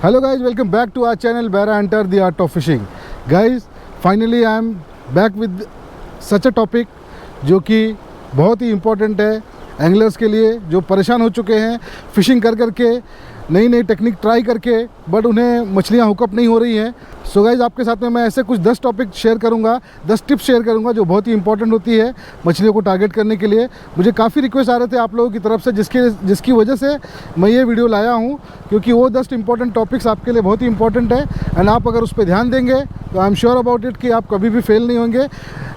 Hello guys, welcome back to our channel Bara Hunter the Art of Fishing. Guys, finally I am back with such a topic जो कि बहुत ही important है anglers के लिए जो परेशान हो चुके हैं फ़िशिंग कर करके, नई नई टेक्निक ट्राई करके, बट उन्हें मछलियाँ हुकअप नहीं हो रही हैं। सो गाइज़, आपके साथ में मैं ऐसे कुछ 10 टॉपिक शेयर करूंगा, 10 टिप्स शेयर करूंगा जो बहुत ही इंपॉर्टेंट होती है मछलियों को टारगेट करने के लिए। मुझे काफ़ी रिक्वेस्ट आ रहे थे आप लोगों की तरफ से, जिसकी वजह से मैं ये वीडियो लाया हूँ, क्योंकि वो 10 इंपॉर्टेंट टॉपिक्स आपके लिए बहुत ही इंपॉर्टेंट है। एंड आप अगर उस पर ध्यान देंगे तो I am sure about it कि आप कभी भी फेल नहीं होंगे।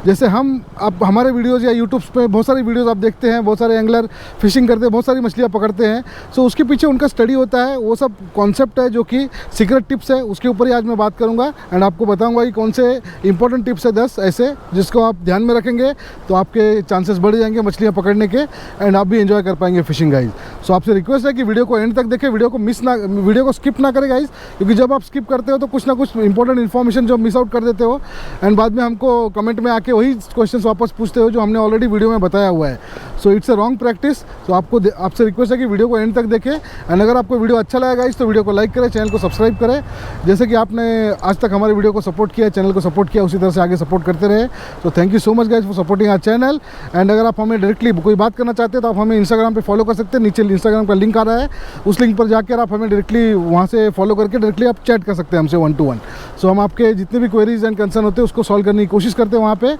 जैसे आप हमारे वीडियोज़ या यूट्यूब पे बहुत सारी वीडियोज़ आप देखते हैं, बहुत सारे एंगलर फिशिंग करते हैं, बहुत सारी मछलियाँ पकड़ते हैं। सो उसके पीछे उनका स्टडी होता है, वो सब कॉन्सेप्ट है जो कि सीक्रेट टिप्स है, उसके ऊपर ही आज मैं बात करूँगा। एंड आपको बताऊँगा कि कौन से इंपॉर्टेंट टिप्स है 10 ऐसे जिसको आप ध्यान में रखेंगे तो आपके चांसेस बढ़ जाएंगे मछलियाँ पकड़ने के, एंड आप भी एंजॉय कर पाएंगे फिशिंग गाइज। सो आपसे रिक्वेस्ट है कि वीडियो को एंड तक देखें, वीडियो को स्किप ना करें गाइज, क्योंकि जब आप स्किप करते हो तो कुछ ना कुछ इंपॉर्टेंट इन्फॉर्मेशन जो मिस आउट कर देते हो, एंड बाद में हमको कमेंट में आके वही क्वेश्चन वापस पूछते हो जो हमने ऑलरेडी वीडियो में बताया हुआ है। So it's a wrong practice. So आपसे रिक्वेस्ट है कि वीडियो को एंड तक देखें, एंड अगर आपको वीडियो अच्छा लगा गाइस तो वीडियो को लाइक करें, चैनल को सब्सक्राइब करें। जैसे कि आपने आज तक हमारे वीडियो को सपोर्ट किया, चैनल को सपोर्ट किया, उसी तरह से आगे सपोर्ट करते रहे। तो thank you so much guys for supporting our channel. And अगर आप हमें डायरेक्टली कोई बात करना चाहते हैं तो आप हमें इंस्टाग्राम पे फॉलो कर सकते हैं, नीचे इंस्टाग्राम का लिंक आ रहा है, उस लिंक पर जाकर आप हमें डायरेक्टली वहाँ से फॉलो करके डायरेक्टली आप चैट कर सकते हैं हमसे 1 to 1। सो हम आपके जितने भी क्वेरीज एंड कंसर्न होते हैं उसको सॉल्व करने की कोशिश करते हैं वहाँ पे।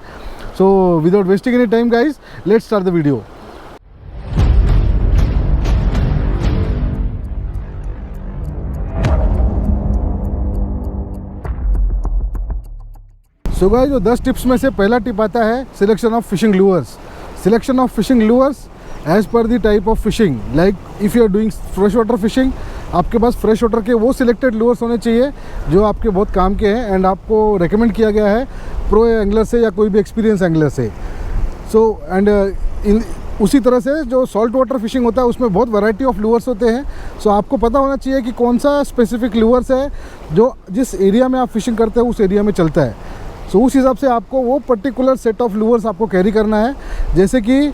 So without wasting any time guys, let's start the video. So guys, जो 10 टिप्स में से पहला टिप आता है selection of fishing lures. Selection of fishing lures as per the type of fishing. Like if you are doing fresh water fishing, आपके पास fresh water के वो सिलेक्टेड लूअर्स होने चाहिए जो आपके बहुत काम के हैं एंड आपको रेकमेंड किया गया है प्रो एंगलर से या कोई भी एक्सपीरियंस एंगलर से। सो एंड उसी तरह से जो सॉल्ट वाटर फिशिंग होता है उसमें बहुत वैरायटी ऑफ लूअर्स होते हैं। सो आपको पता होना चाहिए कि कौन सा स्पेसिफिक लूअर्स है जो जिस एरिया में आप फिशिंग करते हैं उस एरिया में चलता है। सो उस हिसाब से आपको वो पर्टिकुलर सेट ऑफ लूअर्स आपको कैरी करना है। जैसे कि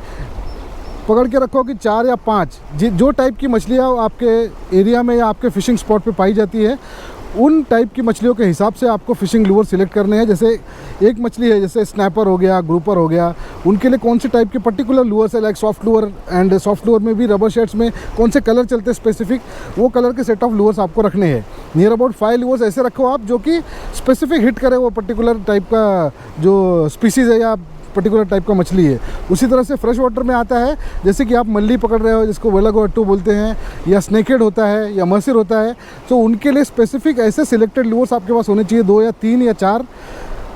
पकड़ के रखो कि 4 या 5 जो टाइप की मछलियाँ आपके एरिया में या आपके फ़िशिंग स्पॉट पे पाई जाती है, उन टाइप की मछलियों के हिसाब से आपको फ़िशिंग लूअर सिलेक्ट करने हैं। जैसे एक मछली है, जैसे स्नैपर हो गया, ग्रुपर हो गया, उनके लिए कौन से टाइप के पर्टिकुलर लूअर्स है, like soft Louvre, and soft Louvre में भी रबर शेड्स में कौन से कलर चलते हैं स्पेसिफिक, वो कलर के सेट ऑफ लूअर्स आपको रखने हैं। नियर अबाउट 5 लूअर्स ऐसे रखो आप जो कि स्पेसिफिक हिट करे वो पर्टिकुलर टाइप का जो स्पीसीज़ है या पर्टिकुलर टाइप का मछली है। उसी तरह से फ्रेश वाटर में आता है, जैसे कि आप मल्ली पकड़ रहे हो जिसको वेलागोट्टू बोलते हैं, या स्नेकेड होता है या मसिर होता है, तो उनके लिए स्पेसिफिक ऐसे सिलेक्टेड लूअर्स आपके पास होने चाहिए, 2 या 3 या 4,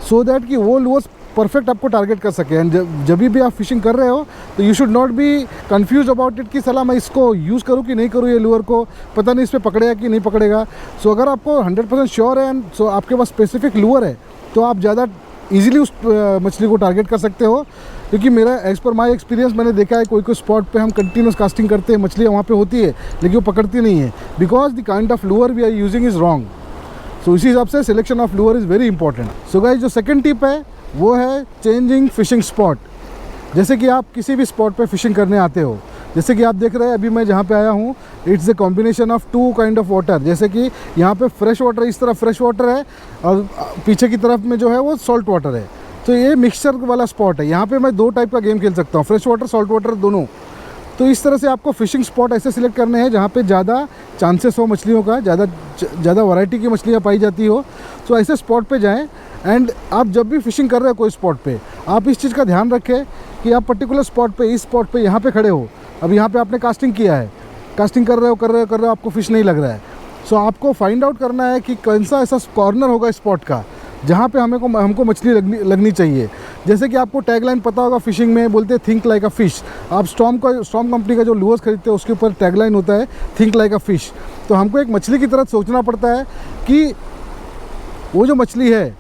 सो दैट कि वो लूअर्स परफेक्ट आपको टारगेट कर सके। एंड जब भी आप फिशिंग कर रहे हो तो you should not be confuse about it कि सलाह मैं इसको यूज़ करूँ कि नहीं करूँ, ये लूअर को पता नहीं इस पर पकड़ेगा कि नहीं पकड़ेगा। सो अगर आपको 100% श्योर है एंड सो आपके पास स्पेसिफिक लूअर है तो आप ज़्यादा ईजिली उस मछली को टारगेट कर सकते हो। क्योंकि मेरा एज पर माई एक्सपीरियंस मैंने देखा है कोई स्पॉट पे हम कंटिन्यूस कास्टिंग करते हैं, मछलियाँ वहाँ पे होती है लेकिन वो पकड़ती नहीं है, because the kind of lure we are using is wrong. So इसी हिसाब से selection of lure is very important. So guys, जो सेकंड टिप है वो है चेंजिंग फिशिंग स्पॉट। जैसे कि आप किसी भी स्पॉट पे फिशिंग करने आते हो, जैसे कि आप देख रहे हैं अभी मैं जहाँ पे आया हूँ, it's a combination of 2 kind of water. जैसे कि यहाँ पे फ्रेश वाटर, इस तरफ फ्रेश वाटर है और पीछे की तरफ में जो है वो सॉल्ट वाटर है। तो ये मिक्सचर वाला स्पॉट है, यहाँ पे मैं 2 टाइप का गेम खेल सकता हूँ, फ्रेश वाटर, सॉल्ट वाटर दोनों। तो इस तरह से आपको फ़िशिंग स्पॉट ऐसे सिलेक्ट करने हैं जहाँ पे ज़्यादा चांसेस हो मछलियों का, ज़्यादा वैरायटी की मछलियाँ पाई जाती हो। तो ऐसे स्पॉट पे जाएं, एंड आप जब भी फिशिंग कर रहे हो कोई स्पॉट पे, आप इस चीज़ का ध्यान रखें कि आप पर्टिकुलर स्पॉट पे, इस स्पॉट पे यहाँ पे खड़े हो, अब यहाँ पे आपने कास्टिंग किया है, कास्टिंग कर रहे हो, आपको फ़िश नहीं लग रहा है। सो आपको फाइंड आउट करना है कि कौन सा ऐसा कॉर्नर होगा स्पॉट का जहाँ पे हमको मछली लगनी चाहिए। जैसे कि आपको टैगलाइन पता होगा, फिशिंग में बोलते हैं थिंक लाइक अ फिश। आप स्टॉर्म कंपनी का जो लूअर्स खरीदते हैं उसके ऊपर टैगलाइन होता है थिंक लाइक अ फिश। तो हमको एक मछली की तरह सोचना पड़ता है कि वो जो मछली है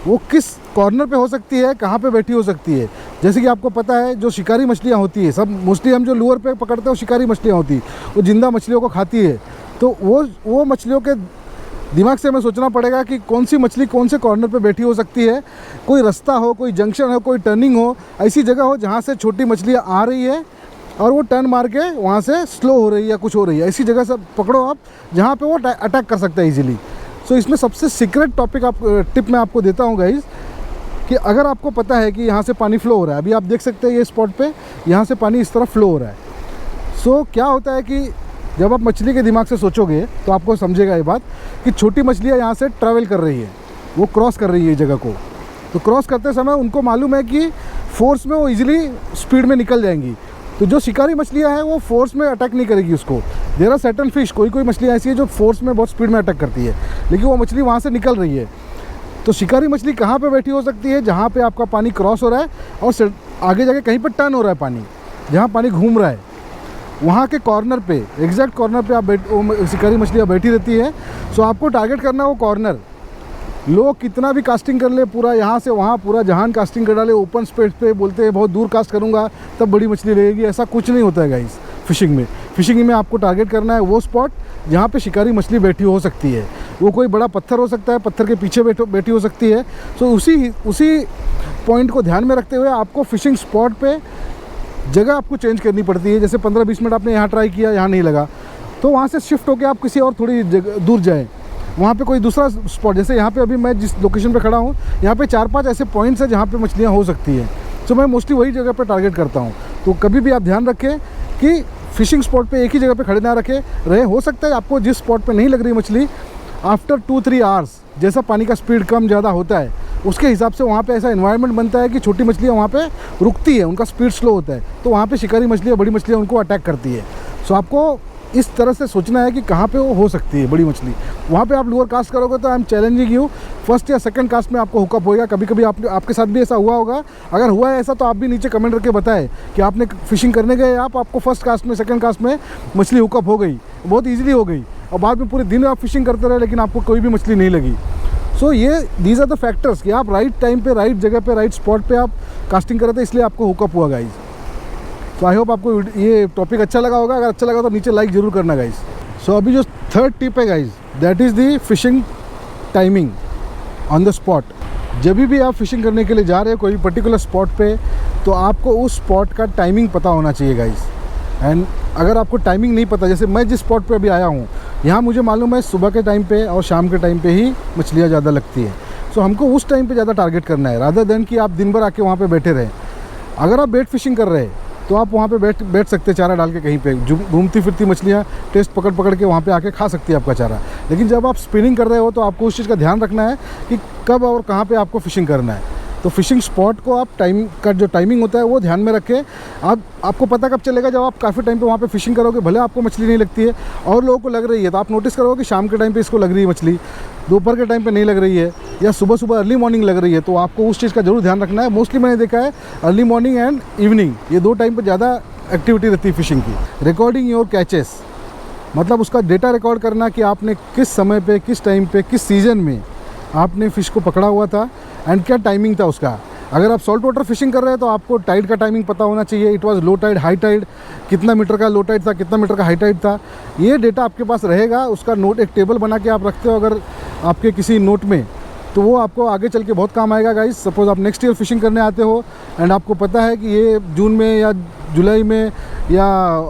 वो किस कॉर्नर पे हो सकती है, कहाँ पे बैठी हो सकती है। जैसे कि आपको पता है जो शिकारी मछलियाँ होती है, सब मोस्टली हम जो लूअर पे पकड़ते हैं वो शिकारी मछलियाँ होती है, वो जिंदा मछलियों को खाती है। तो वो मछलियों के दिमाग से हमें सोचना पड़ेगा कि कौन सी मछली कौन से कॉर्नर पे बैठी हो सकती है। कोई रास्ता हो, कोई जंक्शन हो, कोई टर्निंग हो, ऐसी जगह हो जहाँ से छोटी मछलियाँ आ रही है और वो टर्न मार के वहाँ से स्लो हो रही है या कुछ हो रही है, ऐसी जगह से पकड़ो आप जहाँ पे वो अटैक कर सकता है इजीली। सो इसमें सबसे सीक्रेट टॉपिक टिप मैं आपको देता हूँ गाइज़, कि अगर आपको पता है कि यहाँ से पानी फ्लो हो रहा है, अभी आप देख सकते हैं ये स्पॉट पे यहाँ से पानी इस तरह फ्लो हो रहा है। सो क्या होता है कि जब आप मछली के दिमाग से सोचोगे तो आपको समझेगा ये बात कि छोटी मछलियाँ यहाँ से ट्रैवल कर रही है, वो क्रॉस कर रही है जगह को। तो क्रॉस करते समय उनको मालूम है कि फोर्स में वो इजीली स्पीड में निकल जाएंगी। तो जो शिकारी मछलियाँ हैं वो फोर्स में अटैक नहीं करेगी उसको। देयर आर सर्टेन फिश, कोई मछलियाँ ऐसी है जो फोर्स में बहुत स्पीड में अटैक करती है, लेकिन वो मछली वहाँ से निकल रही है। तो शिकारी मछली कहाँ पे बैठी हो सकती है? जहाँ पे आपका पानी क्रॉस हो रहा है और आगे जाके कहीं पे टर्न हो रहा है पानी, जहाँ पानी घूम रहा है, वहाँ के कॉर्नर पे, एग्जैक्ट कॉर्नर पे आप शिकारी मछलियाँ बैठी रहती है। सो आपको टारगेट करना है वो कॉर्नर। लोग कितना भी कास्टिंग कर ले, पूरा यहाँ से वहाँ पूरा जहान कास्टिंग कर डाले, ओपन स्पेस पे बोलते हैं बहुत दूर कास्ट करूँगा तब बड़ी मछली लगेगी, ऐसा कुछ नहीं होता है गाइस। फिशिंग में आपको टारगेट करना है वो स्पॉट जहाँ पे शिकारी मछली बैठी हो सकती है। वो कोई बड़ा पत्थर हो सकता है, पत्थर के पीछे बैठी हो सकती है। सो उसी पॉइंट को ध्यान में रखते हुए आपको फिशिंग स्पॉट पे जगह आपको चेंज करनी पड़ती है। जैसे 15-20 मिनट आपने यहाँ ट्राई किया, यहाँ नहीं लगा, तो वहाँ से शिफ्ट होकर आप किसी और थोड़ी दूर जाएँ, वहाँ पे कोई दूसरा स्पॉट। जैसे यहाँ पे अभी मैं जिस लोकेशन पे खड़ा हूँ, यहाँ पे 4-5 ऐसे पॉइंट्स हैं जहाँ पे मछलियाँ हो सकती हैं। तो मैं मोस्टली वही जगह पे टारगेट करता हूँ। तो कभी भी आप ध्यान रखें कि फिशिंग स्पॉट पे एक ही जगह पे खड़े ना रहे। हो सकता है आपको जिस स्पॉट पे नहीं लग रही मछली, आफ्टर 2-3 आवर्स जैसा पानी का स्पीड कम ज़्यादा होता है, उसके हिसाब से वहाँ पे ऐसा एनवायरनमेंट बनता है कि छोटी मछलियाँ वहाँ पे रुकती है, उनका स्पीड स्लो होता है, तो वहाँ पे शिकारी मछलियाँ, बड़ी मछलियाँ उनको अटैक करती है। सो आपको इस तरह से सोचना है कि कहाँ पे वो हो सकती है बड़ी मछली। वहाँ पे आप लूअर कास्ट करोगे तो I am challenging you, first या सेकंड कास्ट में आपको हुकअप होगा। कभी कभी आपके साथ भी ऐसा हुआ होगा। अगर हुआ है ऐसा तो आप भी नीचे कमेंट करके बताएं कि आपने फिशिंग करने गए, आपको फर्स्ट कास्ट में, सेकंड कास्ट में मछली हुकअप हो गई, बहुत ईजिली हो गई, और बाद में पूरे दिन आप फिशिंग करते रहे लेकिन आपको कोई भी मछली नहीं लगी। सो ये दीज आर द फैक्टर्स कि आप राइट टाइम पे, राइट जगह पे, राइट स्पॉट पे आप कास्टिंग कर रहे थे, इसलिए आपको हुकअप हुआ गाइज। तो आई होप आपको ये टॉपिक अच्छा लगा होगा। अगर अच्छा लगा तो नीचे लाइक ज़रूर करना गाइज। सो अभी जो थर्ड टिप है guys, that is the fishing timing on the spot. जब भी आप फिशिंग करने के लिए जा रहे हो कोई पर्टिकुलर स्पॉट पे, तो आपको उस स्पॉट का टाइमिंग पता होना चाहिए गाइज। एंड अगर आपको टाइमिंग नहीं पता, जैसे मैं जिस स्पॉट पे अभी आया हूँ, यहाँ मुझे मालूम है सुबह के टाइम पे और शाम के टाइम पे ही मछलियाँ ज़्यादा लगती हैं। सो हमको उस टाइम पे ज़्यादा टारगेट करना है, रादर देन कि आप दिन भर आके वहाँ पे बैठे रहें। अगर आप बेट फिशिंग कर रहे हैं तो आप वहाँ पे बैठ सकते हैं, चारा डाल के कहीं पे घूमती फिरती मछलियाँ टेस्ट पकड़ के वहाँ पे आके खा सकती है आपका चारा। लेकिन जब आप स्पिनिंग कर रहे हो तो आपको उस चीज़ का ध्यान रखना है कि कब और कहाँ पे आपको फिशिंग करना है। तो फिशिंग स्पॉट को आप टाइम का जो टाइमिंग होता है वो ध्यान में रखें। आपको पता कब चलेगा, जब आप काफ़ी टाइम पे वहाँ पे फिशिंग करोगे, भले आपको मछली नहीं लगती है और लोगों को लग रही है, तो आप नोटिस करोगे कि शाम के टाइम पे इसको लग रही है मछली, दोपहर के टाइम पे नहीं लग रही है, या सुबह अर्ली मॉर्निंग लग रही है। तो आपको उस चीज़ का जरूर ध्यान रखना है। मोस्टली मैंने देखा है अर्ली मॉर्निंग एंड इवनिंग, ये 2 टाइम पर ज़्यादा एक्टिविटी रहती है फिशिंग की। रिकॉर्डिंग योर कैचेस, मतलब उसका डेटा रिकॉर्ड करना कि आपने किस समय पे, किस टाइम पे, किस सीज़न में आपने फ़िश को पकड़ा हुआ था एंड क्या टाइमिंग था उसका। अगर आप सॉल्ट वाटर फिशिंग कर रहे हैं तो आपको टाइड का टाइमिंग पता होना चाहिए। It was low tide, high tide, कितना मीटर का लो टाइड था, कितना मीटर का हाई टाइड था, ये डेटा आपके पास रहेगा। उसका नोट, एक टेबल बना के आप रखते हो अगर आपके किसी नोट में, तो वो आपको आगे चल के बहुत काम आएगा गाइस। सपोज़ आप नेक्स्ट ईयर फिशिंग करने आते हो एंड आपको पता है कि ये जून में या जुलाई में या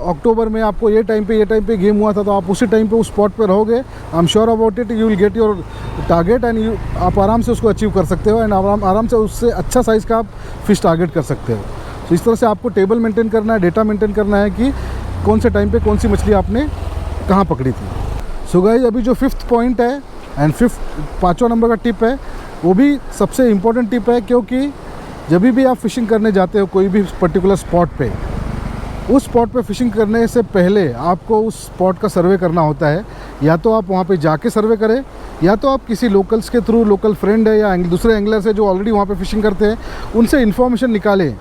अक्टूबर में आपको ये टाइम पे गेम हुआ था, तो आप उसी टाइम पे उस स्पॉट पे रहोगे। I am sure about it, you will get your target and आप आराम से उसको अचीव कर सकते हो एंड आराम से उससे अच्छा साइज़ का आप फिश टारगेट कर सकते हो। तो इस तरह से आपको टेबल मेंटेन करना है, डेटा मेंटेन करना है कि कौन से टाइम पे कौन सी मछली आपने कहाँ पकड़ी थी। सो गाइस, अभी जो 5th पॉइंट है एंड 5वां नंबर का टिप है, वो भी सबसे इम्पोर्टेंट टिप है, क्योंकि जब भी आप फिशिंग करने जाते हो कोई भी पर्टिकुलर स्पॉट पे, उस स्पॉट पे फिशिंग करने से पहले आपको उस स्पॉट का सर्वे करना होता है। या तो आप वहाँ पे जाके सर्वे करें, या तो आप किसी लोकल्स के थ्रू, लोकल फ्रेंड है या दूसरे एंगलर से जो ऑलरेडी वहाँ पे फिशिंग करते हैं, उनसे इन्फॉर्मेशन निकालें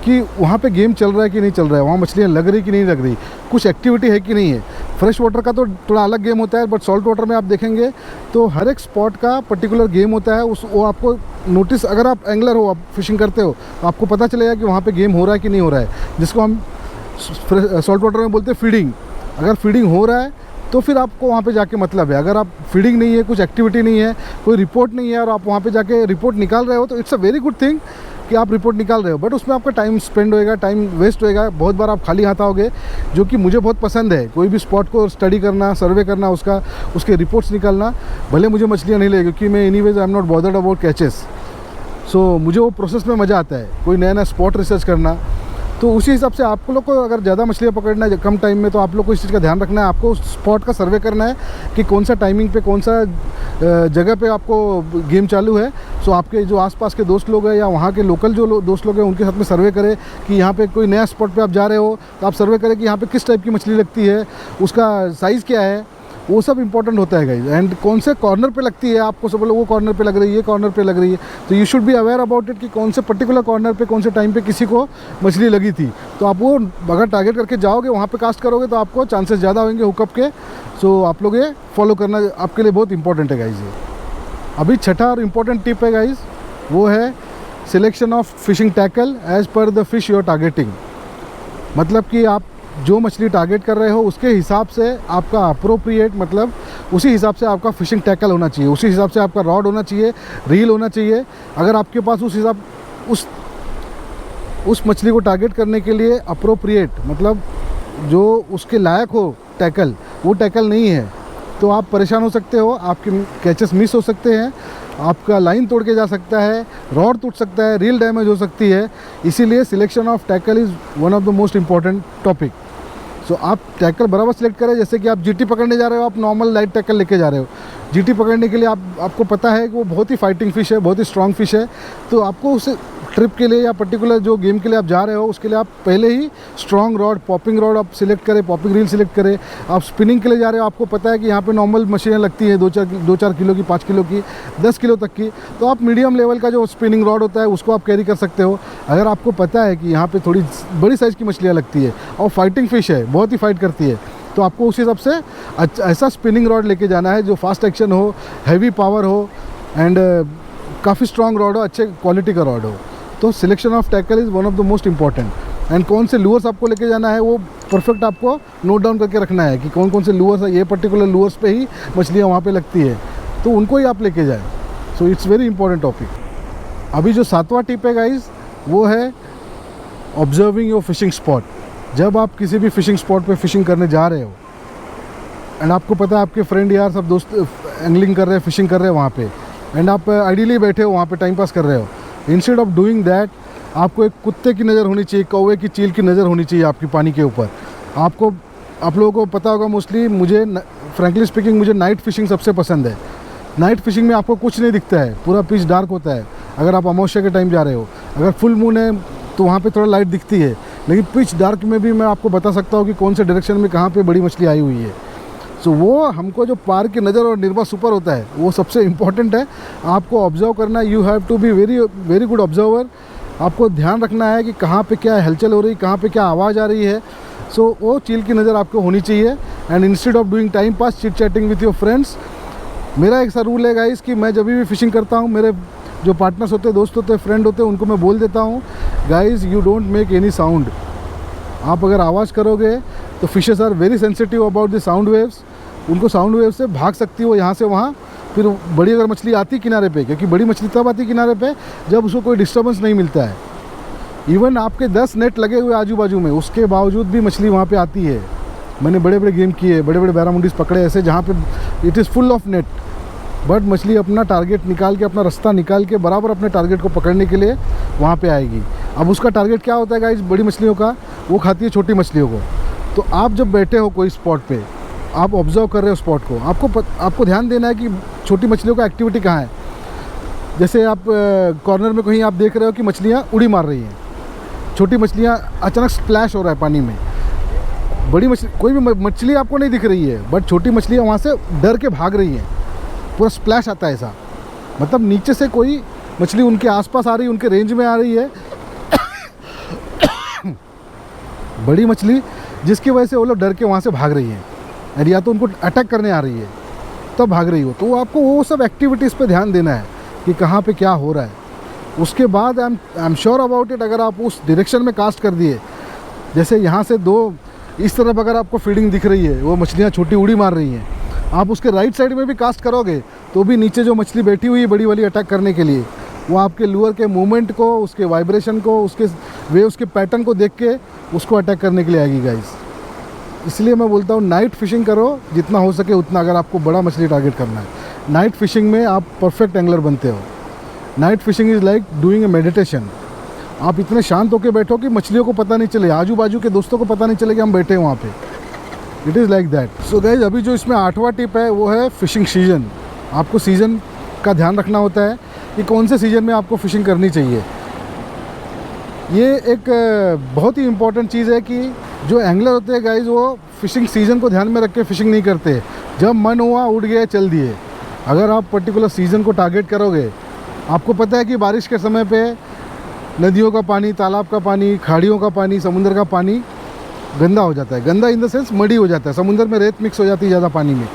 कि वहाँ पे गेम चल रहा है कि नहीं चल रहा है, वहाँ मछलियाँ लग रही कि नहीं लग रही, कुछ एक्टिविटी है कि नहीं है। फ्रेश वाटर का तो थोड़ा अलग गेम होता है, बट सॉल्ट वाटर में आप देखेंगे तो हर एक स्पॉट का पर्टिकुलर गेम होता है। वो आपको नोटिस, अगर आप एंगलर हो, आप फिशिंग करते हो, तो आपको पता चलेगा कि वहाँ पे गेम हो रहा है कि नहीं हो रहा है, जिसको हम सॉल्ट वाटर में बोलते हैं फीडिंग। अगर फीडिंग हो रहा है तो फिर आपको वहाँ पे जाके मतलब है। अगर आप फीडिंग नहीं है, कुछ एक्टिविटी नहीं है, कोई रिपोर्ट नहीं है और आप वहाँ पे जाके रिपोर्ट निकाल रहे हो, तो it's a very good thing कि आप रिपोर्ट निकाल रहे हो, बट उसमें आपका टाइम स्पेंड होएगा, टाइम वेस्ट होएगा, बहुत बार आप खाली हाथ आओगे, जो कि मुझे बहुत पसंद है। कोई भी स्पॉट को स्टडी करना, सर्वे करना, उसके रिपोर्ट्स निकालना। भले मुझे मछलियाँ नहीं लगे, क्योंकि मैं anyways I am not bothered about catches, so मुझे वो प्रोसेस में मज़ा आता है, कोई नया नया स्पॉट रिसर्च करना। तो उसी हिसाब से आप लोग को अगर ज़्यादा मछलियाँ पकड़ना है कम टाइम में, तो आप लोग को इस चीज़ का ध्यान रखना है, आपको उस स्पॉट का सर्वे करना है कि कौन सा टाइमिंग पे, कौन सा जगह पे आपको गेम चालू है। सो आपके जो आसपास के दोस्त लोग हैं या वहाँ के लोकल जो दोस्त लोग हैं, उनके साथ में सर्वे करें कि यहाँ पे कोई नया स्पॉट पे आप जा रहे हो, तो आप सर्वे करें कि यहाँ पे किस टाइप की मछली लगती है, उसका साइज़ क्या है, वो सब इंपॉर्टेंट होता है गाइज। एंड कौन से कॉर्नर पे लगती है, आपको सब लोग वो कॉर्नर पे लग रही है, ये कॉर्नर पे लग रही है, तो you should be aware about it कि कौन से पर्टिकुलर कॉर्नर पे कौन से टाइम पे किसी को मछली लगी थी। तो आप वो अगर टारगेट करके जाओगे, वहाँ पे कास्ट करोगे, तो आपको चांसेस ज़्यादा होंगे हुकअप के। सो आप लोग ये फॉलो करना आपके लिए बहुत इंपॉर्टेंट है गाइज। ये अभी छठा और इम्पॉर्टेंट टिप है गाइज, वो है selection of fishing tackle as per the fish you are targeting. मतलब कि आप जो मछली टारगेट कर रहे हो उसके हिसाब से आपका अप्रोप्रिएट, मतलब उसी हिसाब से आपका फिशिंग टैकल होना चाहिए, उसी हिसाब से आपका रॉड होना चाहिए, रील होना चाहिए। अगर आपके पास उस मछली को टारगेट करने के लिए अप्रोप्रिएट, मतलब जो उसके लायक हो टैकल, वो टैकल नहीं है, तो आप परेशान हो सकते हो, आपके कैचेस मिस हो सकते हैं, आपका लाइन तोड़ के जा सकता है, रॉड टूट सकता है, रील डैमेज हो सकती है। इसीलिए selection of tackle is one of the most important topic. So आप टैकल बराबर सिलेक्ट करें। जैसे कि आप जीटी पकड़ने जा रहे हो, आप नॉर्मल लाइट टैकल लेके जा रहे हो। जीटी पकड़ने के लिए आपको पता है कि वो बहुत ही फाइटिंग फ़िश है, बहुत ही स्ट्रॉन्ग फ़िश है, तो आपको उस ट्रिप के लिए या पर्टिकुलर जो गेम के लिए आप जा रहे हो, उसके लिए आप पहले ही स्ट्रॉन्ग रॉड, पॉपिंग रॉड आप सिलेक्ट करें, पॉपिंग रील सिलेक्ट करें। आप स्पिनिंग के लिए जा रहे हो, आपको पता है कि यहाँ पे नॉर्मल मछलियाँ लगती हैं 2-4 किलो की, 5 किलो की, 10 किलो तक की, तो आप मीडियम लेवल का जो स्पिनिंग रॉड होता है उसको आप कैरी कर सकते हो। अगर आपको पता है कि यहाँ पे थोड़ी बड़ी साइज़ की मछलियाँ लगती है और फाइटिंग फ़िश है, बहुत ही फाइट करती है, तो आपको उस हिसाब से ऐसा स्पिनिंग रॉड लेके जाना है जो फास्ट एक्शन हो, हैवी पावर हो, एंड काफ़ी स्ट्रॉन्ग रॉड हो, अच्छे क्वालिटी का रॉड हो। तो selection of tackle is one of the most important. And कौन से लूअर्स आपको लेके जाना है वो परफेक्ट आपको नोट डाउन करके रखना है कि कौन कौन से लूअर्स है, ये पर्टिकुलर लूअर्स पे ही मछलियाँ वहाँ पे लगती है, तो उनको ही आप लेके जाएं। So it's very important topic. अभी जो 7वां टिप है गाइज, वो है ऑब्जर्विंग योर फिशिंग स्पॉट। जब आप किसी भी फिशिंग स्पॉट पे फिशिंग करने जा रहे हो, एंड आपको पता है आपके फ्रेंड यार सब दोस्त एंगलिंग कर रहे हैं, फिशिंग कर रहे हैं वहाँ पे, एंड आप आइडियली बैठे हो वहाँ पे टाइम पास कर रहे हो, इंस्टेड ऑफ डूइंग दैट आपको एक कुत्ते की नज़र होनी चाहिए, कौवे की चील की नज़र होनी चाहिए आपकी पानी के ऊपर। आप लोगों को पता होगा, मोस्टली मुझे फ्रैंकली स्पीकिंग मुझे नाइट फिशिंग सबसे पसंद है। नाइट फिशिंग में आपको कुछ नहीं दिखता है, पूरा पिच डार्क होता है। अगर आप अमावस्या के टाइम जा रहे हो, अगर फुल मून है तो वहाँ पे थोड़ा लाइट दिखती है, लेकिन पिच डार्क में भी मैं आपको बता सकता हूँ कि कौन से डायरेक्शन में कहाँ पे बड़ी मछली आई हुई है। सो वो हमको जो पार की नज़र और निर्भर सुपर होता है, वो सबसे इम्पॉर्टेंट है। आपको ऑब्जर्व करना, you have to be very good observer. आपको ध्यान रखना है कि कहाँ पे क्या हलचल हो रही है, कहाँ पे क्या आवाज़ आ रही है। सो वो चील की नज़र आपको होनी चाहिए। And instead of doing time pass chit chatting with your friends, मेरा एक सा रूल है गाइस कि मैं जब भी फिशिंग करता हूँ, मेरे जो पार्टनर्स होते हैं, दोस्त होते हैं, फ्रेंड होते हैं, उनको मैं बोल देता हूँ, guys you don't make any sound. आप अगर आवाज़ करोगे तो fishes are very sensitive about the sound waves. उनको साउंड वेव से भाग सकती हो यहाँ से वहाँ। फिर बड़ी अगर मछली आती किनारे पे, क्योंकि बड़ी मछली तब आती किनारे पे जब उसको कोई डिस्टर्बेंस नहीं मिलता है। इवन आपके 10 नेट लगे हुए आजू बाजू में, उसके बावजूद भी मछली वहाँ पे आती है। मैंने बड़े बड़े गेम किए, बड़े बड़े बैरामुंडीज पकड़े ऐसे जहाँ पे it is full of net, but मछली अपना टारगेट निकाल के, अपना रास्ता निकाल के बराबर अपने टारगेट को पकड़ने के लिए वहाँ पे आएगी। अब उसका टारगेट क्या होता है गाइस, बड़ी मछलियों का, वो खाती है छोटी मछलियों को। तो आप जब बैठे हो कोई स्पॉट पे, आप ऑब्जर्व कर रहे हो स्पॉट को, आपको ध्यान देना है कि छोटी मछलियों का एक्टिविटी कहाँ है। जैसे आप कॉर्नर में कहीं आप देख रहे हो कि मछलियाँ उड़ी मार रही हैं, छोटी मछलियाँ अचानक स्प्लैश हो रहा है पानी में। बड़ी मछली, कोई भी मछली आपको नहीं दिख रही है, बट छोटी मछलियाँ वहाँ से डर के भाग रही हैं, पूरा स्प्लैश आता है ऐसा। मतलब नीचे से कोई मछली उनके आसपास आ रही है, उनके रेंज में आ रही है बड़ी मछली, जिसकी वजह से वो लोग डर के वहाँ से भाग रही है, या तो उनको अटैक करने आ रही है तब भाग रही हो। तो आपको वो सब एक्टिविटीज़ पे ध्यान देना है कि कहाँ पे क्या हो रहा है। उसके बाद I am sure about it, अगर आप उस डायरेक्शन में कास्ट कर दिए, जैसे यहाँ से 2 इस तरफ अगर आपको फीडिंग दिख रही है, वो मछलियाँ छोटी उड़ी मार रही हैं, आप उसके राइट साइड में भी कास्ट करोगे तो भी नीचे जो मछली बैठी हुई है बड़ी वाली अटैक करने के लिए, वो आपके लूअर के मूवमेंट को, उसके वाइब्रेशन को, उसके वेव्स के पैटर्न को देख के उसको अटैक करने के लिए आएगी गाइस। इसलिए मैं बोलता हूँ नाइट फिशिंग करो जितना हो सके उतना, अगर आपको बड़ा मछली टारगेट करना है। नाइट फिशिंग में आप परफेक्ट एंगलर बनते हो। Night fishing is like doing a meditation. आप इतने शांत होकर बैठो कि मछलियों को पता नहीं चले, आजू बाजू के दोस्तों को पता नहीं चले कि हम बैठे हैं वहाँ पे। It is like that. So guys, अभी जो इसमें 8वां टिप है वो है फिशिंग सीजन। आपको सीज़न का ध्यान रखना होता है कि कौन से सीज़न में आपको फ़िशिंग करनी चाहिए। ये एक बहुत ही इम्पॉर्टेंट चीज़ है कि जो एंगलर होते हैं गाइज वो फ़िशिंग सीज़न को ध्यान में रख के फ़िशिंग नहीं करते। जब मन हुआ उठ गए चल दिए। अगर आप पर्टिकुलर सीज़न को टारगेट करोगे, आपको पता है कि बारिश के समय पे नदियों का पानी, तालाब का पानी, खाड़ियों का पानी, समुद्र का पानी गंदा हो जाता है। गंदा इन द सेंस मडी हो जाता है। समुद्र में रेत मिक्स हो जाती है ज़्यादा पानी में,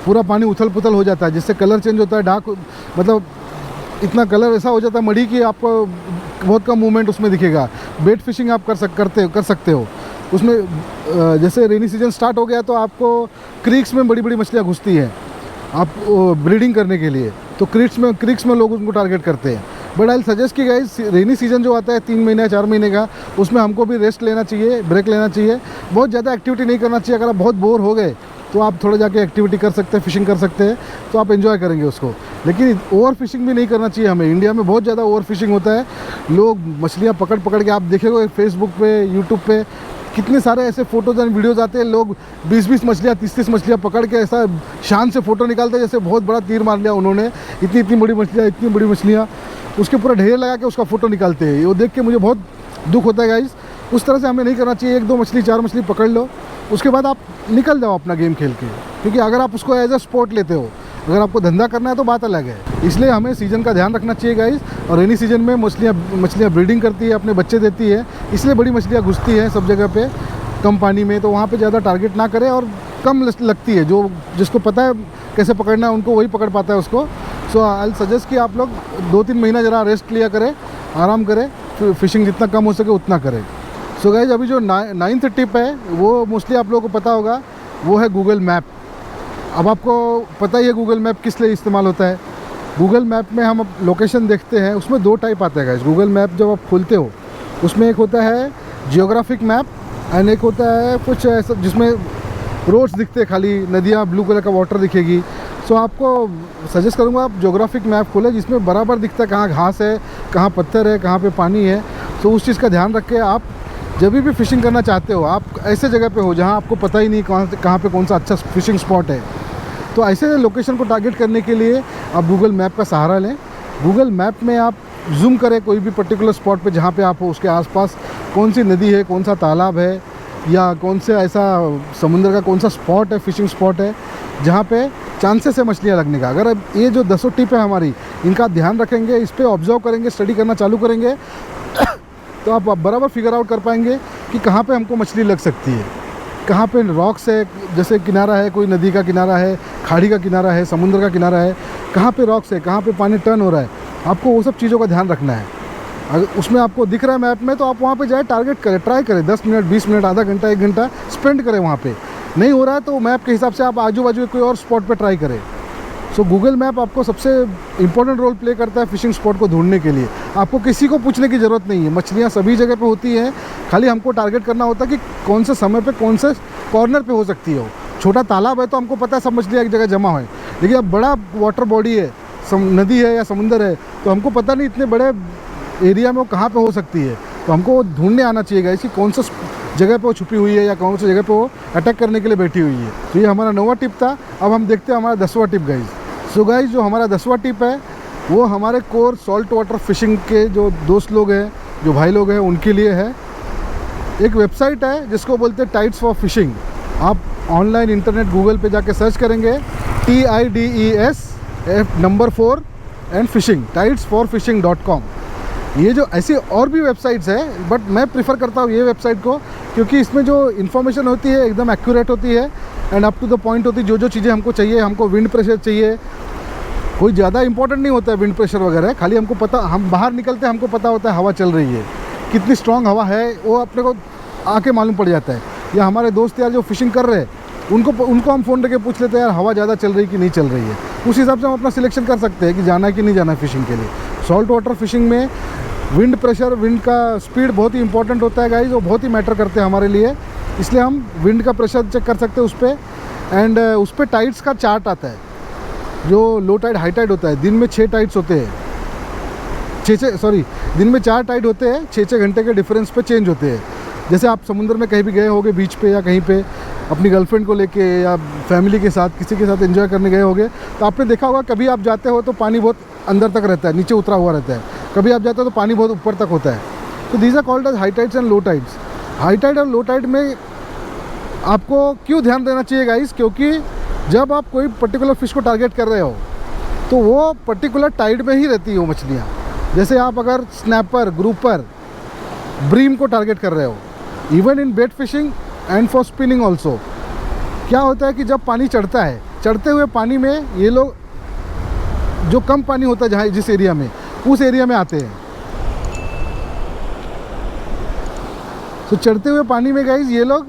पूरा पानी उथल पुथल हो जाता है, जिससे कलर चेंज होता है, डार्क, मतलब इतना कलर ऐसा हो जाता है मडी कि आपको बहुत कम मूवमेंट उसमें दिखेगा। बेट फिशिंग आप कर सकते हो उसमें। जैसे रेनी सीजन स्टार्ट हो गया तो आपको क्रीक्स में बड़ी बड़ी मछलियाँ घुसती हैं आप ब्रीडिंग करने के लिए, तो क्रीक्स में लोग उनको टारगेट करते हैं। बट आई सजेस्ट कि गाइस, रेनी सीजन जो आता है 3 महीने 4 महीने का, उसमें हमको भी रेस्ट लेना चाहिए, ब्रेक लेना चाहिए। बहुत ज़्यादा एक्टिविटी नहीं करना चाहिए। अगर आप बहुत बोर हो गए तो आप थोड़ा जाके एक्टिविटी कर सकते हैं, फिशिंग कर सकते हैं, तो आप एंजॉय करेंगे उसको। लेकिन ओवर फिशिंग भी नहीं करना चाहिए हमें। इंडिया में बहुत ज़्यादा ओवर फिशिंग होता है। लोग मछलियाँ पकड़ के, आप देखेंगे फेसबुक पे, यूट्यूब पे कितने सारे ऐसे फ़ोटोज़ एंड वीडियोज़ आते हैं। लोग 20-20 मछलियाँ, 30-30 मछलियाँ पकड़ के ऐसा शान से फ़ोटो निकालते हैं जैसे बहुत बड़ा तीर मार लिया उन्होंने। इतनी बड़ी मछलियाँ उसके पूरा ढेर लगा के उसका फ़ोटो निकालते हैं। वो देख के मुझे बहुत दुख होता है गाइस। उस तरह से हमें नहीं करना चाहिए। 1-2 मछली, 4 मछली पकड़ लो, उसके बाद आप निकल जाओ अपना गेम खेल के। क्योंकि अगर आप उसको एज अ स्पोर्ट लेते हो, अगर आपको धंधा करना है तो बात अलग है। इसलिए हमें सीज़न का ध्यान रखना चाहिए गाइस। और रेनी सीजन में मछलियाँ ब्रीडिंग करती है, अपने बच्चे देती है, इसलिए बड़ी मछलियाँ घुसती हैं सब जगह पे कम पानी में। तो वहाँ पे ज़्यादा टारगेट ना करें और कम लगती है। जिसको पता है कैसे पकड़ना है उनको वही पकड़ पाता है उसको। सो आई सजेस्ट कि आप लोग 2-3 महीना ज़रा रेस्ट लिया करें, आराम करें, फिशिंग जितना कम हो सके उतना करें। सो गाइज, अभी जो 9th टिप है वो मोस्टली आप लोगों को पता होगा, वो है गूगल मैप। अब आपको पता ही है गूगल मैप किस लिए इस्तेमाल होता है। गूगल मैप में हम लोकेशन देखते हैं, उसमें 2 टाइप आते हैं गाइज। गूगल मैप जब आप खोलते हो उसमें एक होता है जियोग्राफिक मैप एंड एक होता है कुछ ऐसा जिसमें रोड्स दिखते हैं, खाली नदियाँ, ब्लू कलर का वाटर दिखेगी। सो आपको सजेस्ट करूँगा आप जियोग्राफिक मैप खोलें जिसमें बराबर दिखता है कहाँ घास है, कहाँ पत्थर है, कहाँ पे पानी है। तो उस चीज़ का ध्यान रख के आप जब भी फिशिंग करना चाहते हो, आप ऐसे जगह पे हो जहाँ आपको पता ही नहीं कहाँ पे कौन सा अच्छा फिशिंग स्पॉट है, तो ऐसे लोकेशन को टारगेट करने के लिए आप गूगल मैप का सहारा लें। गूगल मैप में आप जूम करें कोई भी पर्टिकुलर स्पॉट पे जहाँ पे आप हो, उसके आसपास कौन सी नदी है, कौन सा तालाब है, या कौन से ऐसा समुद्र का कौन सा स्पॉट है, फिशिंग स्पॉट है जहाँ पे चांसेस है मछलियाँ लगने का। अगर अब ये जो 10 टिप है हमारी, इनका ध्यान रखेंगे, इस पर ऑब्जर्व करेंगे, स्टडी करना चालू करेंगे तो आप बराबर फिगर आउट कर पाएंगे कि कहाँ पे हमको मछली लग सकती है, कहाँ पे रॉक्स है, जैसे किनारा है, कोई नदी का किनारा है, खाड़ी का किनारा है, समुद्र का किनारा है, कहाँ पे रॉक्स है, कहाँ पे पानी टर्न हो रहा है। आपको वो सब चीज़ों का ध्यान रखना है। अगर उसमें आपको दिख रहा है मैप में तो आप वहाँ पे जाए, टारगेट करें, ट्राई करें, 10 मिनट, 20 मिनट, आधा घंटा, 1 घंटा स्पेंड करें वहाँ पे। नहीं हो रहा है तो मैप के हिसाब से आप आजू बाजू कोई और स्पॉट पे ट्राई करें। सो गूगल मैप आपको सबसे इंपॉर्टेंट रोल प्ले करता है फिशिंग स्पॉट को ढूंढने के लिए। आपको किसी को पूछने की ज़रूरत नहीं है, मछलियाँ सभी जगह पे होती हैं। खाली हमको टारगेट करना होता है कि कौन से समय पे कौन से कॉर्नर पे हो सकती है वो। छोटा तालाब है तो हमको पता है सब मछलियाँ एक जगह जमा है, लेकिन अब बड़ा वाटर बॉडी है, नदी है या समुंदर है, तो हमको पता नहीं इतने बड़े एरिया में वो कहाँ पे हो सकती है। तो हमको ढूंढने आना चाहिए गाइस कि कौन सा जगह पे वो छुपी हुई है या कौन सी जगह पे वो अटैक करने के लिए बैठी हुई है। तो ये हमारा 9वां टिप था। अब हम देखते हैं हमारा 10वां टिप गाइस। सो गाइस, जो हमारा 10वां टिप है वो हमारे कोर सॉल्ट वाटर फिशिंग के जो दोस्त लोग हैं, जो भाई लोग हैं, उनके लिए है। एक वेबसाइट है जिसको बोलते हैं टाइड्स फॉर फिशिंग। आप ऑनलाइन इंटरनेट गूगल पे जाके सर्च करेंगे TIDES number 4 and fishing, tidesforfishing.com। ये जो ऐसी और भी वेबसाइट्स है, बट मैं प्रिफ़र करता हूँ ये वेबसाइट को, क्योंकि इसमें जो इन्फॉर्मेशन होती है एकदम एक्यूरेट होती है and up to the point होती है। जो चीज़ें हमको चाहिए, हमको विंड प्रेशर चाहिए, कोई ज़्यादा इंपॉर्टेंट नहीं होता है विंड प्रेशर वगैरह, खाली हमको पता, हम बाहर निकलते हैं हमको पता होता है हवा चल रही है, कितनी स्ट्रॉन्ग हवा है वो अपने को आके मालूम पड़ जाता है। या हमारे दोस्त यार जो फिशिंग कर रहे हैं उनको हम फ़ोन करके पूछ लेते हैं यार हवा ज़्यादा चल रही कि नहीं चल रही है। उस हिसाब से हम अपना सिलेक्शन कर सकते हैं कि जाना है कि नहीं जाना है फिशिंग के लिए। सॉल्ट वाटर फिशिंग में विंड प्रेशर, विंड का स्पीड बहुत ही इंपॉर्टेंट होता है गाइज, वो बहुत ही मैटर करते हैं हमारे लिए। इसलिए हम विंड का प्रेशर चेक कर सकते हैं उस पर। एंड उस पर टाइड्स का चार्ट आता है, जो लो टाइड हाई टाइड होता है। दिन में 6 टाइड्स होते हैं, दिन में 4 टाइड होते हैं, 6-6 घंटे के डिफरेंस पे चेंज होते हैं। जैसे आप समुद्र में कहीं भी गए होगे, बीच पे या कहीं पे अपनी गर्लफ्रेंड को लेके या फैमिली के साथ किसी के साथ एंजॉय करने गए होगे, तो आपने देखा होगा कभी आप जाते हो तो पानी बहुत अंदर तक रहता है, नीचे उतरा हुआ रहता है। कभी आप जाते हो तो पानी बहुत ऊपर तक होता है। तो these are called as high tides and low tides. High tide और लो टाइड में आपको क्यों ध्यान देना चाहिए गाइस, क्योंकि जब आप कोई पर्टिकुलर फिश को टारगेट कर रहे हो तो वो पर्टिकुलर टाइड में ही रहती है वो मछलियाँ। जैसे आप अगर स्नैपर, ग्रुपर, ब्रीम को टारगेट कर रहे हो, even in bait fishing and for spinning also, क्या होता है कि जब पानी चढ़ता है, चढ़ते हुए पानी में ये लोग, जो कम पानी होता है जहाँ जिस एरिया में, उस एरिया में आते हैं। तो चढ़ते हुए पानी में गाइज ये लोग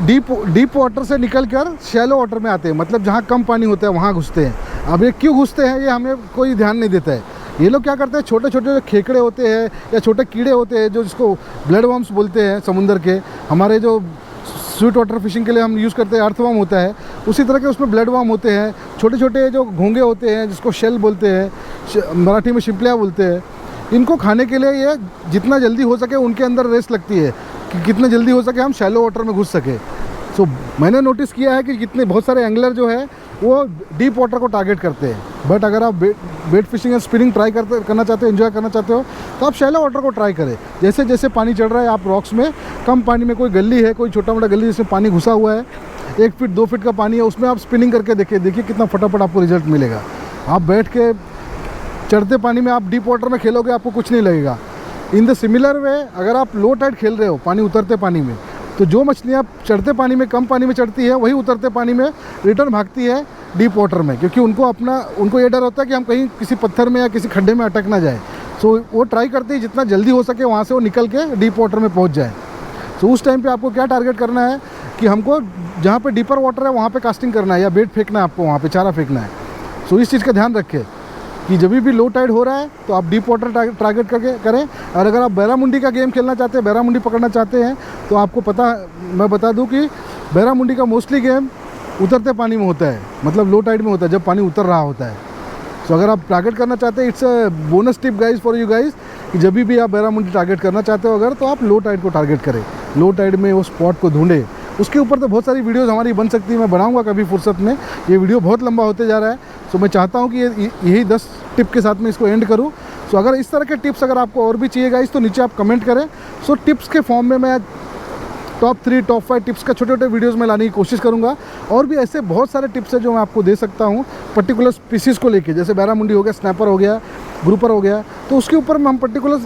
डीप वाटर से निकलकर शैलो वाटर में आते हैं, मतलब जहाँ कम पानी होता है वहाँ घुसते हैं। अब ये क्यों घुसते हैं ये हमें कोई ध्यान नहीं देता है। ये लोग क्या करते हैं, छोटे छोटे जो खेकड़े होते हैं या छोटे कीड़े होते हैं, जो जिसको ब्लड वर्म्स बोलते हैं समुंदर के, हमारे जो स्वीट वाटर फिशिंग के लिए हम यूज़ करते हैं अर्थवर्म होता है, उसी तरह के उसमें ब्लड वर्म होते हैं। छोटे छोटे जो घोंगे होते हैं जिसको शेल बोलते हैं, मराठी में शिपलिया बोलते हैं, इनको खाने के लिए ये जितना जल्दी हो सके उनके अंदर रेस लगती है कि कितना जल्दी हो सके हम शैलो वाटर में घुस सके। सो मैंने नोटिस किया है कि कितने बहुत सारे एंगलर जो है वो डीप वाटर को टारगेट करते हैं। बट अगर आप बेट फिशिंग या स्पिनिंग ट्राई करना चाहते हो, एंजॉय करना चाहते हो, तो आप शैलो वाटर को ट्राई करें। जैसे जैसे पानी चढ़ रहा है, आप रॉक्स में कम पानी में कोई गली है, कोई छोटा मोटा गली जिसमें पानी घुसा हुआ है, 1 फीट 2 फीट का पानी है, उसमें आप स्पिनिंग करके देखिए कितना फटाफट आपको रिजल्ट मिलेगा। आप बैठ के चढ़ते पानी में आप डीप वाटर में खेलोगे, आपको कुछ नहीं लगेगा। इन द सिमिलर वे अगर आप लो टाइड खेल रहे हो, पानी उतरते पानी में, तो जो मछलियाँ चढ़ते पानी में, कम पानी में चढ़ती है, वही उतरते पानी में रिटर्न भागती है डीप वाटर में, क्योंकि उनको ये डर होता है कि हम कहीं किसी पत्थर में या किसी खड्डे में अटक ना जाए। सो वो ट्राई करते हैं जितना जल्दी हो सके वहाँ से वो निकल के डीप वाटर में पहुँच जाए। सो उस टाइम पे आपको क्या टारगेट करना है कि हमको जहाँ पे डीपर वाटर है वहाँ पे कास्टिंग करना है या बेट फेंकना है, आपको वहाँ पे चारा फेंकना है। सो इस चीज़ का ध्यान रखें कि जब भी लो टाइड हो रहा है तो आप डीप वाटर टारगेट करके करें। और अगर आप बैरामुंडी का गेम खेलना चाहते हैं, बैरामुंडी पकड़ना चाहते हैं, तो आपको मैं बता दूं कि बैरामुंडी का मोस्टली गेम उतरते पानी में होता है, मतलब लो टाइड में होता है, जब पानी उतर रहा होता है। सो अगर आप टारगेट करना चाहते हैं, it's a bonus tip guys for you guys, कि जब भी आप बैरामुंडी टारगेट करना चाहते हो अगर, तो आप लो टाइड को टारगेट करें, लो टाइड में वो स्पॉट को ढूंढे। उसके ऊपर तो बहुत सारी वीडियोस हमारी बन सकती है, मैं बनाऊंगा कभी फुर्सत में। ये वीडियो बहुत लंबा होते जा रहा है, सो मैं चाहता हूँ कि यही 10 टिप के साथ में इसको एंड करूँ। सो अगर इस तरह के टिप्स अगर आपको और भी चाहिए गाइस, तो नीचे आप कमेंट करें। सो टिप्स के फॉर्म में मैं टॉप 3, टॉप 5 टिप्स का छोटे छोटे वीडियोज़ में लाने की कोशिश करूँगा। और भी ऐसे बहुत सारे टिप्स हैं जो मैं आपको दे सकता हूँ पर्टिकुलर स्पीसीज़ को लेके, जैसे बैरामुंडी हो गया, स्नैपर हो गया, ग्रुपर हो गया, तो उसके ऊपर हम पर्टिकुलर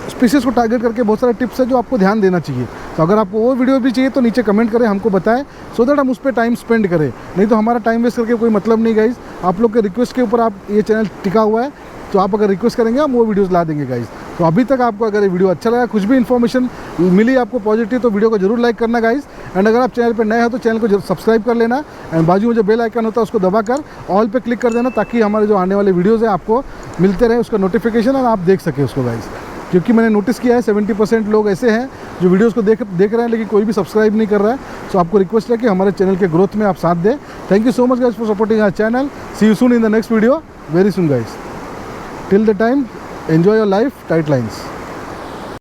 स्पीसीज़ को टारगेट करके बहुत सारे टिप्स है जो आपको ध्यान देना चाहिए। तो अगर आपको वो वीडियो भी चाहिए तो नीचे कमेंट करें, हमको बताएं, सो दैट हम उस पर टाइम स्पेंड करें। नहीं तो हमारा टाइम वेस्ट करके कोई मतलब नहीं गाइज। आप लोग के रिक्वेस्ट के ऊपर आप ये चैनल टिका हुआ है, तो आप अगर रिक्वेस्ट करेंगे हम वो वीडियोस ला देंगे गाइज। तो अभी तक आपको अगर ये वीडियो अच्छा लगा, कुछ भी इन्फॉर्मेशन मिली आपको पॉजिटिव, तो वीडियो को जरूर लाइक करना गाइज। एंड अगर आप चैनल पर नए हो तो चैनल को सब्सक्राइब कर लेना, एंड बाजू में जो बेल आइकन होता है उसको दबाकर ऑल पे क्लिक कर देना, ताकि हमारे जो आने वाले वीडियोज़ हैं आपको मिलते रहे उसका नोटिफिकेशन, और आप देख सके उसको गाइज। क्योंकि मैंने नोटिस किया है 70% लोग ऐसे हैं जो वीडियोस को देख रहे हैं लेकिन कोई भी सब्सक्राइब नहीं कर रहा है। सो आपको रिक्वेस्ट है कि हमारे चैनल के ग्रोथ में आप साथ दें। Thank you so much guys for supporting our channel. See you soon in the next video, very soon guys. Till the time, enjoy your life, tight lines.